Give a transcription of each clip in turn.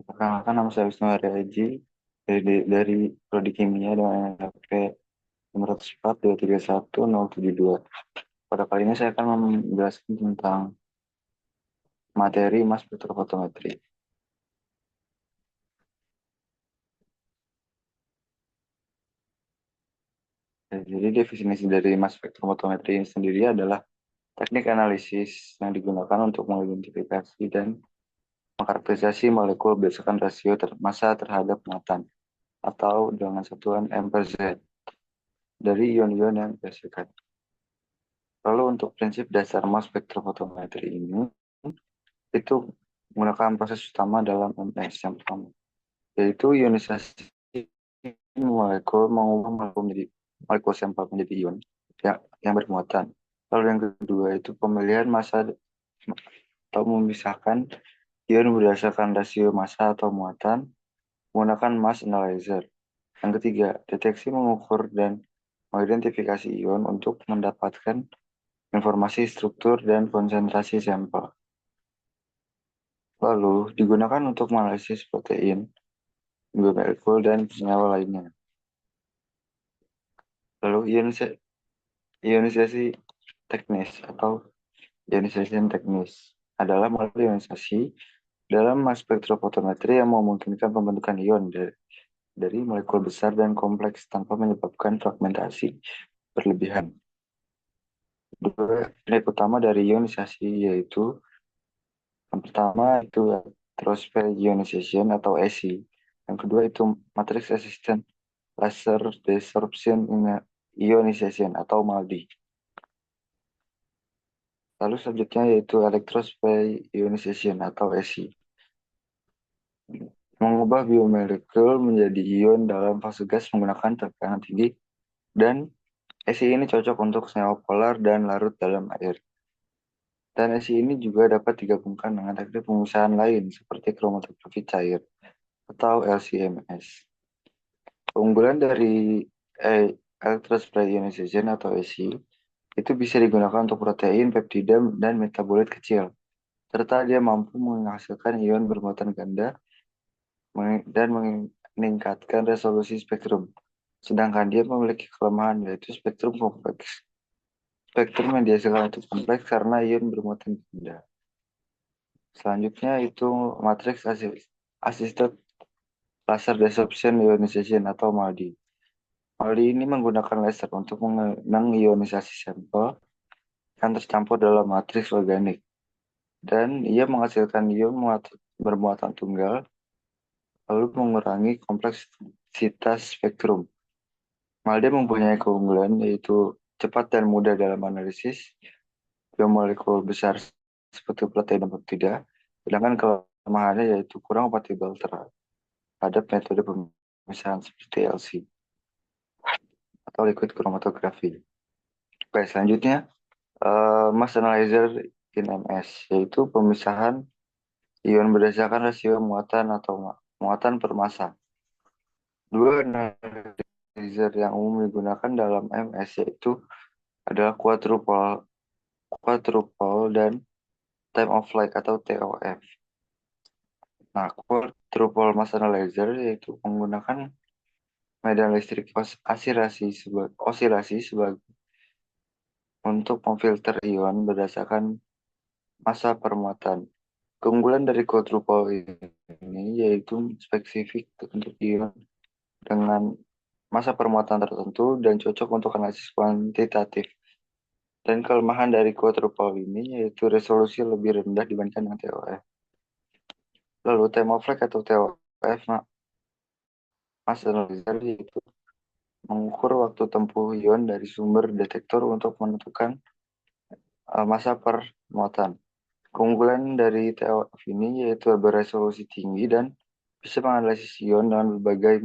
Perkenalkan, nama saya Wisnu Haryadi dari Prodi Kimia dengan NPK 504-231-072. Pada kali ini saya akan menjelaskan tentang materi mass spektrofotometri. Jadi definisi dari mass spektrofotometri ini sendiri adalah teknik analisis yang digunakan untuk mengidentifikasi dan mengkarakterisasi molekul berdasarkan rasio massa terhadap muatan atau dengan satuan m per z dari ion-ion yang dihasilkan. Lalu untuk prinsip dasar mass spektrofotometri ini itu menggunakan proses utama dalam MS yang pertama, yaitu ionisasi molekul mengubah molekul sampel menjadi ion yang bermuatan. Lalu yang kedua itu pemilihan massa atau memisahkan ion berdasarkan rasio massa atau muatan menggunakan mass analyzer. Yang ketiga, deteksi, mengukur, dan mengidentifikasi ion untuk mendapatkan informasi struktur dan konsentrasi sampel. Lalu digunakan untuk menganalisis protein, biomolekul, dan senyawa lainnya. Lalu ionisasi teknis atau ionization teknis adalah model ionisasi dalam mass spektrofotometri yang memungkinkan pembentukan ion dari molekul besar dan kompleks tanpa menyebabkan fragmentasi berlebihan. Dua tipe utama dari ionisasi yaitu yang pertama itu tropospheric ionization atau ESI. Yang kedua itu matrix resistant laser desorption ionization atau MALDI. Lalu selanjutnya yaitu electrospray ionization atau ESI. Mengubah biomolekul menjadi ion dalam fase gas menggunakan tekanan tinggi, dan ESI ini cocok untuk senyawa polar dan larut dalam air. Dan ESI ini juga dapat digabungkan dengan teknik pemisahan lain seperti kromatografi cair atau LCMS. Keunggulan dari electrospray ionization atau ESI itu bisa digunakan untuk protein, peptida, dan metabolit kecil, serta dia mampu menghasilkan ion bermuatan ganda dan meningkatkan resolusi spektrum. Sedangkan dia memiliki kelemahan yaitu spektrum kompleks. Spektrum yang dihasilkan itu kompleks karena ion bermuatan ganda. Selanjutnya itu matrix assisted laser desorption ionization atau MALDI. MALDI ini menggunakan laser untuk mengionisasi sampel yang tercampur dalam matriks organik, dan ia menghasilkan ion bermuatan tunggal lalu mengurangi kompleksitas spektrum. MALDI mempunyai keunggulan yaitu cepat dan mudah dalam analisis biomolekul besar seperti protein dan peptida, sedangkan kelemahannya yaitu kurang kompatibel terhadap metode pemisahan seperti LC atau liquid chromatography. Oke, selanjutnya mass analyzer in MS, yaitu pemisahan ion berdasarkan rasio muatan atau muatan per massa. Dua analyzer yang umum digunakan dalam MS yaitu adalah quadrupole dan time of flight atau TOF. Nah, quadrupole mass analyzer yaitu menggunakan medan listrik osilasi sebagai untuk memfilter ion berdasarkan massa permuatan. Keunggulan dari quadrupole ini yaitu spesifik untuk ion dengan massa permuatan tertentu dan cocok untuk analisis kuantitatif. Dan kelemahan dari quadrupole ini yaitu resolusi lebih rendah dibandingkan dengan TOF. Lalu thermoflag atau TOF mass analyzer yaitu mengukur waktu tempuh ion dari sumber detektor untuk menentukan massa per muatan. Keunggulan dari TOF ini yaitu beresolusi tinggi dan bisa menganalisis ion dengan berbagai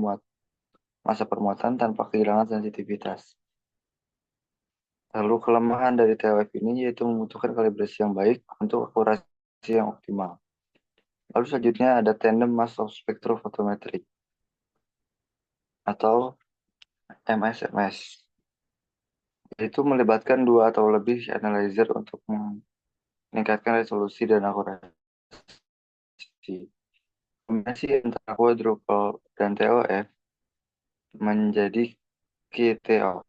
massa permuatan tanpa kehilangan sensitivitas. Lalu kelemahan dari TOF ini yaitu membutuhkan kalibrasi yang baik untuk akurasi yang optimal. Lalu selanjutnya ada tandem mass spectrophotometry atau MSMS. Itu melibatkan dua atau lebih analyzer untuk meningkatkan resolusi dan akurasi. Kombinasi antara quadruple dan TOF menjadi QTOF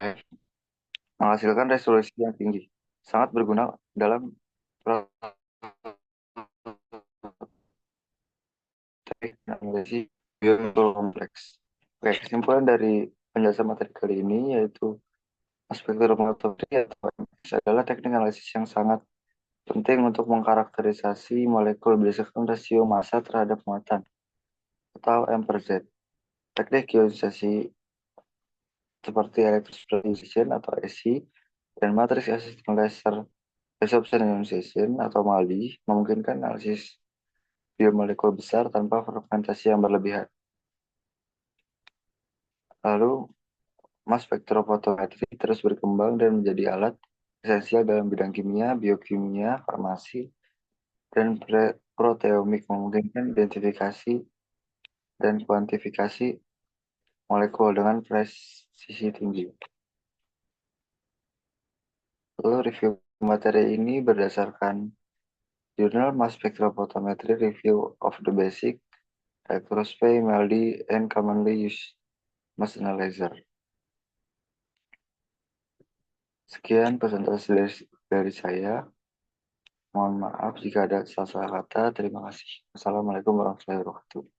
menghasilkan resolusi yang tinggi, sangat berguna dalam praktek analisis biomolecular kompleks. Oke, kesimpulan dari penjelasan materi kali ini yaitu spektrometri atau MX adalah teknik analisis yang sangat penting untuk mengkarakterisasi molekul berdasarkan rasio massa terhadap muatan atau M per Z. Teknik ionisasi seperti electrospray atau ESI dan matriks assisted laser absorption ionization atau MALDI memungkinkan analisis biomolekul besar tanpa fragmentasi yang berlebihan. Lalu, mass spektrofotometri terus berkembang dan menjadi alat esensial dalam bidang kimia, biokimia, farmasi, dan proteomik memungkinkan identifikasi dan kuantifikasi molekul dengan presisi tinggi. Lalu review materi ini berdasarkan jurnal Mass Spectrophotometry Review of the Basic Electrospray MALDI and Commonly Used Mass Analyzer. Sekian presentasi dari saya. Mohon maaf jika ada salah-salah kata. Terima kasih. Assalamualaikum warahmatullahi wabarakatuh.